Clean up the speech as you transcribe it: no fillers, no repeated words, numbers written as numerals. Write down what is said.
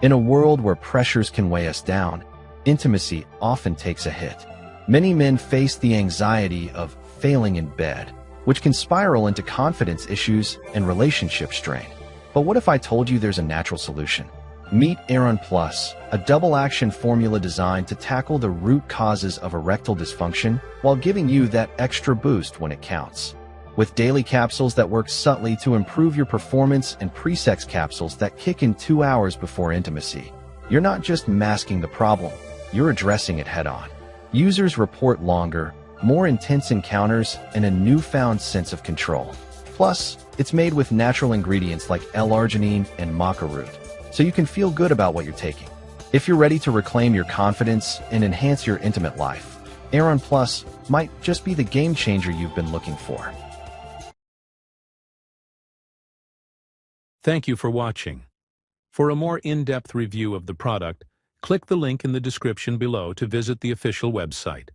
In a world where pressures can weigh us down, intimacy often takes a hit. Many men face the anxiety of failing in bed, which can spiral into confidence issues and relationship strain. But what if I told you there's a natural solution? Meet Eron Plus, a double-action formula designed to tackle the root causes of erectile dysfunction while giving you that extra boost when it counts. With daily capsules that work subtly to improve your performance and pre-sex capsules that kick in 2 hours before intimacy, you're not just masking the problem, you're addressing it head-on. Users report longer, more intense encounters, and a newfound sense of control. Plus, it's made with natural ingredients like L-Arginine and maca root, so you can feel good about what you're taking. If you're ready to reclaim your confidence and enhance your intimate life, Eron Plus might just be the game changer you've been looking for. Thank you for watching. For a more in-depth review of the product, click the link in the description below to visit the official website.